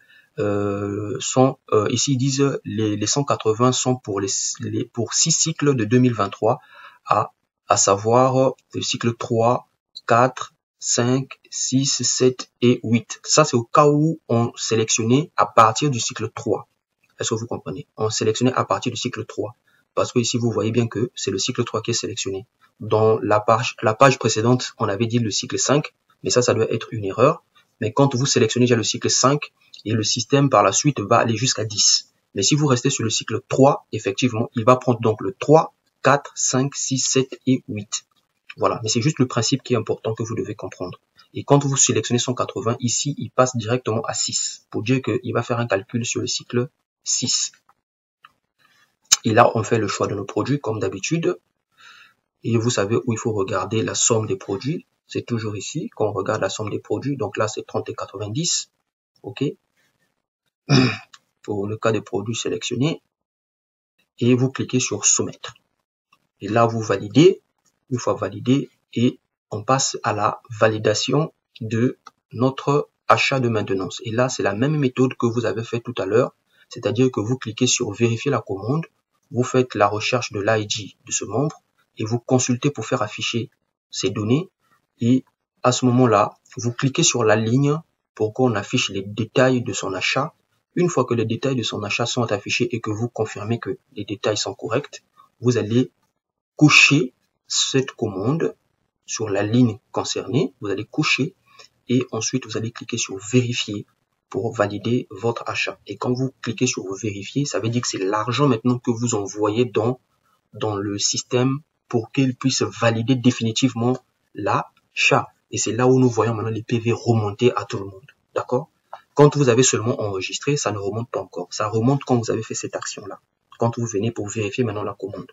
ici ils disent les 180 sont pour 6 cycles de 2023, à savoir le cycle 3, 4, 5, 6, 7 et 8. Ça, c'est au cas où on sélectionnait à partir du cycle 3. Est-ce que vous comprenez? On sélectionnait à partir du cycle 3. Parce que ici, vous voyez bien que c'est le cycle 3 qui est sélectionné. Dans la page précédente, on avait dit le cycle 5, mais ça doit être une erreur. Mais quand vous sélectionnez déjà le cycle 5, et le système par la suite va aller jusqu'à 10. Mais si vous restez sur le cycle 3, effectivement, il va prendre donc le 3, 4, 5, 6, 7 et 8. Voilà, mais c'est juste le principe qui est important que vous devez comprendre. Et quand vous sélectionnez 180, ici, il passe directement à 6, pour dire qu'il va faire un calcul sur le cycle 6. Et là, on fait le choix de nos produits, comme d'habitude. Et vous savez où il faut regarder la somme des produits. C'est toujours ici qu'on regarde la somme des produits. Donc là, c'est 30 et 90. OK. Pour le cas des produits sélectionnés. Et vous cliquez sur soumettre. Et là, vous validez. Une fois validé, et on passe à la validation de notre achat de maintenance. Et là, c'est la même méthode que vous avez fait tout à l'heure. C'est-à-dire que vous cliquez sur vérifier la commande. Vous faites la recherche de l'ID de ce membre et vous consultez pour faire afficher ces données. Et à ce moment-là, vous cliquez sur la ligne pour qu'on affiche les détails de son achat. Une fois que les détails de son achat sont affichés et que vous confirmez que les détails sont corrects, vous allez coucher cette commande sur la ligne concernée. Vous allez coucher et ensuite vous allez cliquer sur vérifier pour valider votre achat. Et quand vous cliquez sur vérifier, ça veut dire que c'est l'argent maintenant que vous envoyez dans le système pour qu'il puisse valider définitivement l'achat. Et c'est là où nous voyons maintenant les PV remonter à tout le monde. D'accord? Quand vous avez seulement enregistré, ça ne remonte pas encore. Ça remonte quand vous avez fait cette action-là. Quand vous venez pour vérifier maintenant la commande.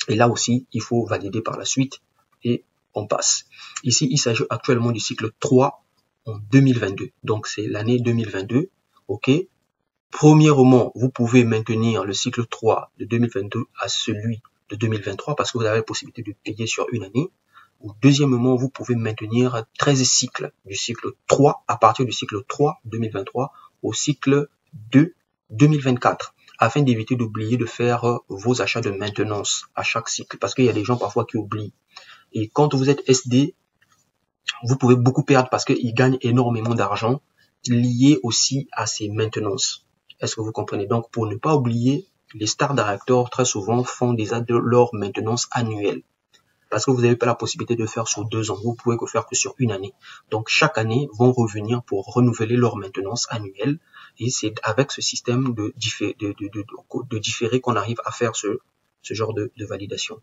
Et là aussi, il faut valider par la suite et on passe. Ici, il s'agit actuellement du cycle 3 en 2022. Donc, c'est l'année 2022. OK. Premièrement, vous pouvez maintenir le cycle 3 de 2022 à celui de 2023 parce que vous avez la possibilité de payer sur une année. Deuxièmement, vous pouvez maintenir 13 cycles du cycle 3 à partir du cycle 3 2023 au cycle 2 2024 afin d'éviter d'oublier de faire vos achats de maintenance à chaque cycle parce qu'il y a des gens parfois qui oublient. Et quand vous êtes SD, vous pouvez beaucoup perdre parce qu'ils gagnent énormément d'argent lié aussi à ces maintenances. Est-ce que vous comprenez? Donc, pour ne pas oublier, les Star Directors très souvent font déjà de leur maintenance annuelle. Parce que vous n'avez pas la possibilité de faire sur 2 ans. Vous pouvez que faire que sur une année. Donc, chaque année, vont revenir pour renouveler leur maintenance annuelle. Et c'est avec ce système de différé qu'on arrive à faire ce genre de validation.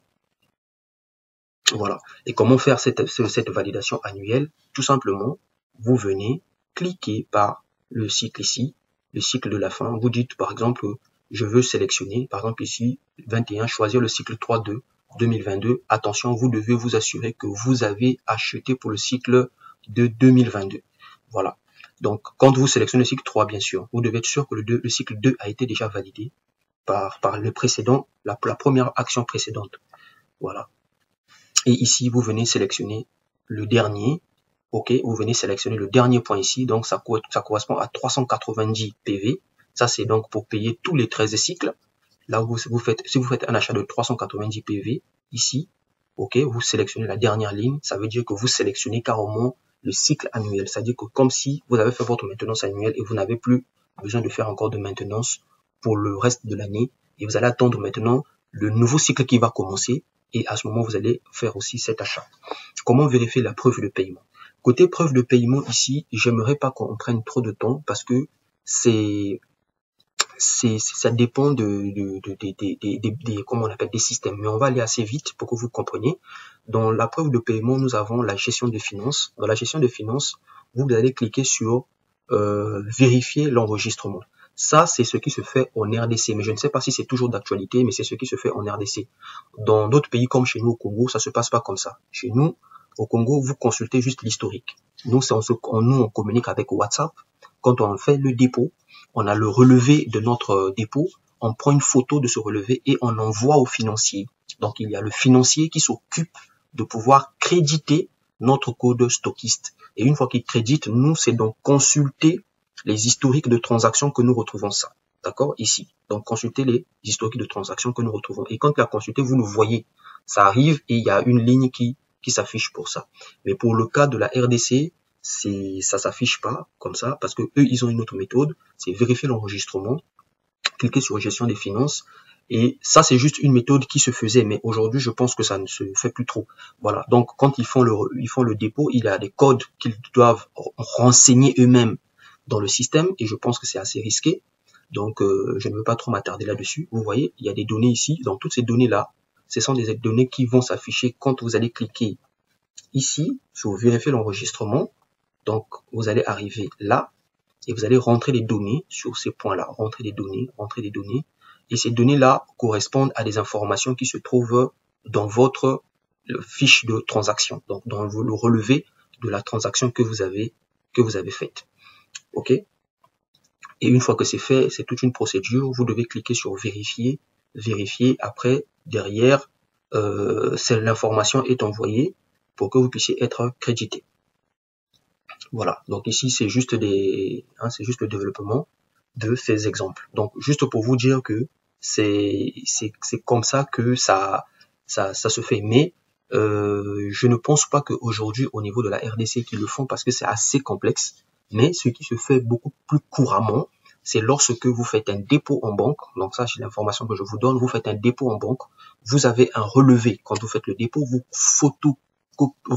Voilà. Et comment faire cette validation annuelle? Tout simplement, vous venez cliquer par le cycle ici, le cycle de la fin. Vous dites, par exemple, je veux sélectionner, par exemple ici, 21, choisir le cycle 3-2. 2022, attention, vous devez vous assurer que vous avez acheté pour le cycle de 2022. Voilà. Donc, quand vous sélectionnez le cycle 3, bien sûr, vous devez être sûr que le cycle 2 a été déjà validé par le précédent, la première action précédente. Voilà. Et ici, vous venez sélectionner le dernier. OK, vous venez sélectionner le dernier point ici. Donc, ça correspond à 390 PV. Ça, c'est donc pour payer tous les 13 cycles. Là, si vous faites un achat de 390 PV, ici, OK, vous sélectionnez la dernière ligne. Ça veut dire que vous sélectionnez carrément le cycle annuel. C'est-à-dire que comme si vous avez fait votre maintenance annuelle et vous n'avez plus besoin de faire encore de maintenance pour le reste de l'année. Et vous allez attendre maintenant le nouveau cycle qui va commencer. Et à ce moment, vous allez faire aussi cet achat. Comment vérifier la preuve de paiement? Côté preuve de paiement ici, j'aimerais pas qu'on prenne trop de temps parce que ça dépend comment on appelle, des systèmes. Mais on va aller assez vite pour que vous compreniez. Dans la preuve de paiement, nous avons la gestion de finances. Dans la gestion de finances, vous allez cliquer sur vérifier l'enregistrement. Ça, c'est ce qui se fait en RDC. Mais je ne sais pas si c'est toujours d'actualité, mais c'est ce qui se fait en RDC. Dans d'autres pays comme chez nous au Congo, ça se passe pas comme ça. Chez nous, au Congo, vous consultez juste l'historique. Nous, on communique avec WhatsApp. Quand on fait le dépôt, on a le relevé de notre dépôt, on prend une photo de ce relevé et on envoie au financier. Donc, il y a le financier qui s'occupe de pouvoir créditer notre code stockiste. Et une fois qu'il crédite, nous, c'est donc consulter les historiques de transactions que nous retrouvons ça. D'accord? Ici. Donc, consulter les historiques de transactions que nous retrouvons. Et quand il a consulté, vous le voyez. Ça arrive et il y a une ligne qui qui s'affiche pour ça. Mais pour le cas de la RDC, ça s'affiche pas comme ça parce que eux, ils ont une autre méthode, c'est vérifier l'enregistrement, cliquer sur gestion des finances. Et ça, c'est juste une méthode qui se faisait, mais aujourd'hui, je pense que ça ne se fait plus trop. Voilà. Donc, quand ils font le dépôt, il y a des codes qu'ils doivent renseigner eux-mêmes dans le système, et je pense que c'est assez risqué. Donc, je ne veux pas trop m'attarder là-dessus. Vous voyez, il y a des données ici. Donc, toutes ces données-là, ce sont des données qui vont s'afficher quand vous allez cliquer ici sur vérifier l'enregistrement. Donc, vous allez arriver là, et vous allez rentrer les données sur ces points-là. Rentrer des données. Et ces données-là correspondent à des informations qui se trouvent dans votre fiche de transaction, donc dans le relevé de la transaction que vous avez faite. OK? Et une fois que c'est fait, c'est toute une procédure. Vous devez cliquer sur vérifier. Après, derrière, l'information est envoyée pour que vous puissiez être crédité. Voilà. Donc ici, c'est juste le développement de ces exemples. Donc, juste pour vous dire que c'est comme ça que ça se fait. Mais je ne pense pas qu'aujourd'hui, au niveau de la RDC, qu'ils le font parce que c'est assez complexe. Mais ce qui se fait beaucoup plus couramment, c'est lorsque vous faites un dépôt en banque. Donc ça, c'est l'information que je vous donne. Vous faites un dépôt en banque. Vous avez un relevé. Quand vous faites le dépôt, vous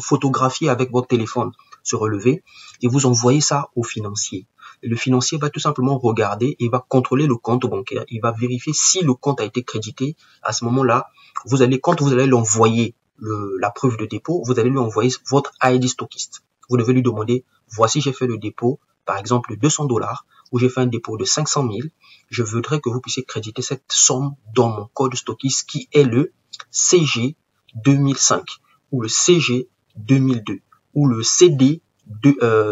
photographiez avec votre téléphone ce relevé et vous envoyez ça au financier. Et le financier va tout simplement regarder et va contrôler le compte bancaire. Il va vérifier si le compte a été crédité. À ce moment-là, quand vous allez l'envoyer la preuve de dépôt, vous allez lui envoyer votre ID stockiste. Vous devez lui demander, voici, j'ai fait le dépôt, par exemple, de $200, ou j'ai fait un dépôt de 500 000. Je voudrais que vous puissiez créditer cette somme dans mon code stockiste qui est le CG 2005, ou le CG 2002, ou le CD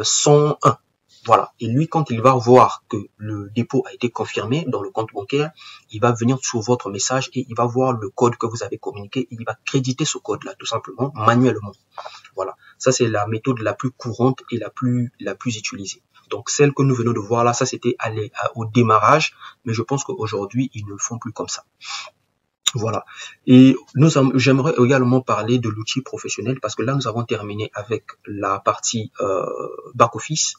101. Voilà. Et lui, quand il va voir que le dépôt a été confirmé dans le compte bancaire, il va venir sur votre message et il va voir le code que vous avez communiqué et il va créditer ce code-là, tout simplement, manuellement. Voilà. Ça, c'est la méthode la plus courante et la plus utilisée. Donc, celle que nous venons de voir là, ça, c'était au démarrage, mais je pense qu'aujourd'hui, ils ne le font plus comme ça. Voilà. Et j'aimerais également parler de l'outil professionnel parce que là, nous avons terminé avec la partie back-office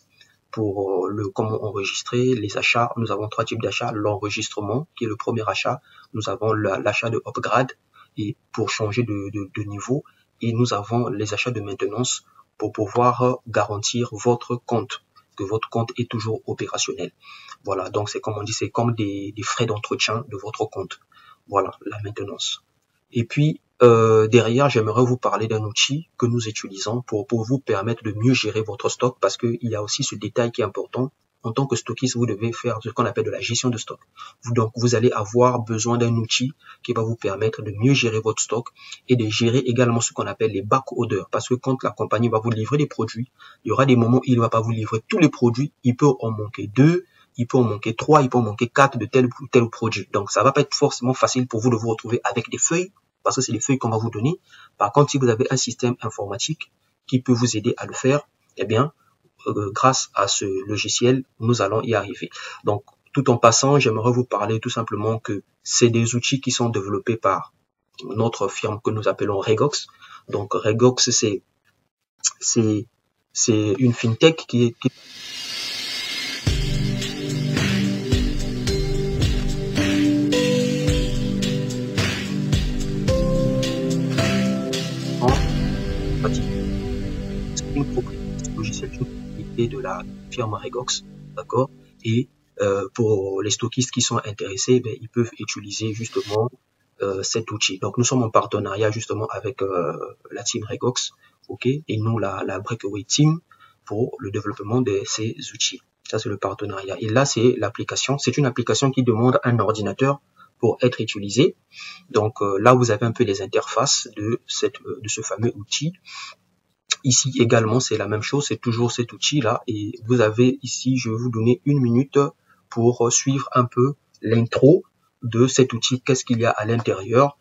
pour comment enregistrer les achats. Nous avons 3 types d'achats. L'enregistrement, qui est le premier achat. Nous avons l'achat de upgrade et pour changer de niveau. Et nous avons les achats de maintenance pour pouvoir garantir votre compte, que votre compte est toujours opérationnel. Voilà. Donc, c'est comme on dit, c'est comme des frais d'entretien de votre compte. Voilà, la maintenance. Et puis, derrière, j'aimerais vous parler d'un outil que nous utilisons pour vous permettre de mieux gérer votre stock parce qu'il y a aussi ce détail qui est important. En tant que stockiste, vous devez faire ce qu'on appelle de la gestion de stock. Donc, vous allez avoir besoin d'un outil qui va vous permettre de mieux gérer votre stock et de gérer également ce qu'on appelle les back orders. Parce que quand la compagnie va vous livrer des produits, il y aura des moments où il ne va pas vous livrer tous les produits. Il peut en manquer 2. Il peut en manquer 3, il peut en manquer 4 de tel ou tel produit. Donc, ça va pas être forcément facile pour vous de vous retrouver avec des feuilles, parce que c'est les feuilles qu'on va vous donner. Par contre, si vous avez un système informatique qui peut vous aider à le faire, eh bien, grâce à ce logiciel, nous allons y arriver. Donc, tout en passant, j'aimerais vous parler tout simplement que c'est des outils qui sont développés par notre firme que nous appelons Regox. Donc, Regox, c'est une fintech qui est une propriété de la firme Regox, d'accord. Et pour les stockistes qui sont intéressés, ils peuvent utiliser justement cet outil. Donc nous sommes en partenariat justement avec la team Regox, ok, et nous la Breakaway Team pour le développement de ces outils. Ça c'est le partenariat. Et là c'est l'application. C'est une application qui demande un ordinateur pour être utilisée. Donc là vous avez un peu les interfaces de ce fameux outil. Ici également, c'est la même chose, c'est toujours cet outil-là. Et vous avez ici, je vais vous donner 1 minute pour suivre un peu l'intro de cet outil. Qu'est-ce qu'il y a à l'intérieur?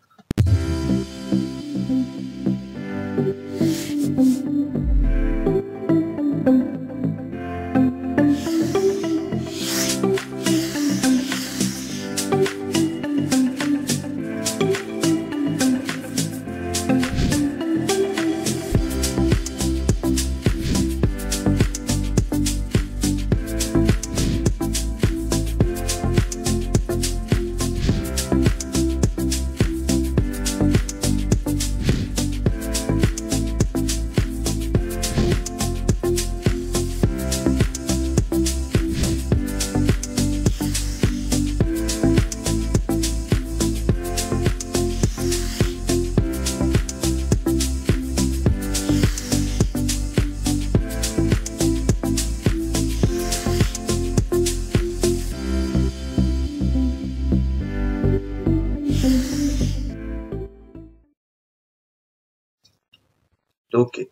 Ok,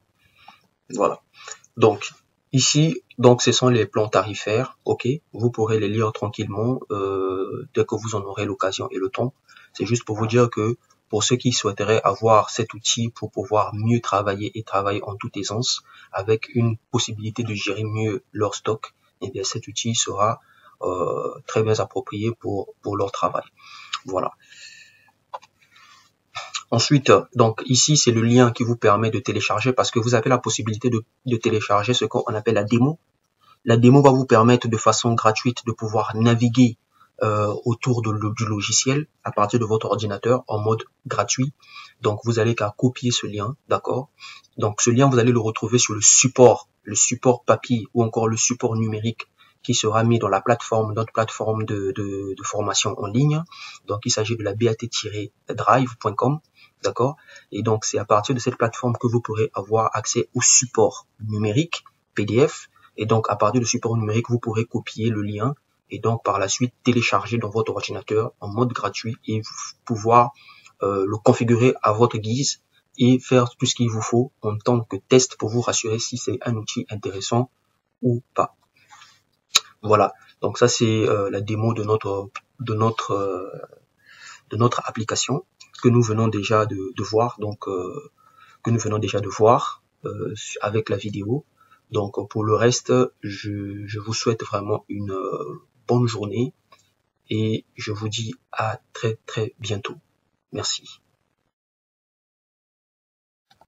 voilà. Donc, ici, donc ce sont les plans tarifaires, ok. Vous pourrez les lire tranquillement dès que vous en aurez l'occasion et le temps. C'est juste pour vous dire que pour ceux qui souhaiteraient avoir cet outil pour pouvoir mieux travailler et travailler en toute aisance, avec une possibilité de gérer mieux leur stock, eh bien cet outil sera très bien approprié pour leur travail. Voilà. Ensuite, donc ici, c'est le lien qui vous permet de télécharger parce que vous avez la possibilité de télécharger ce qu'on appelle la démo. La démo va vous permettre de façon gratuite de pouvoir naviguer autour du logiciel à partir de votre ordinateur en mode gratuit. Donc, vous allez qu'à copier ce lien, d'accord? Donc, ce lien, vous allez le retrouver sur le support papier ou encore le support numérique qui sera mis dans la plateforme, notre plateforme de formation en ligne. Donc, il s'agit de la bat-drive.com, d'accord? Et donc, c'est à partir de cette plateforme que vous pourrez avoir accès au support numérique, PDF. Et donc, à partir du support numérique, vous pourrez copier le lien et donc par la suite télécharger dans votre ordinateur en mode gratuit et pouvoir le configurer à votre guise et faire tout ce qu'il vous faut en tant que test pour vous rassurer si c'est un outil intéressant ou pas. Voilà, donc ça c'est la démo de notre application que nous venons déjà de voir, donc que nous venons déjà de voir avec la vidéo. Donc pour le reste, je vous souhaite vraiment une bonne journée et je vous dis à très très bientôt. Merci.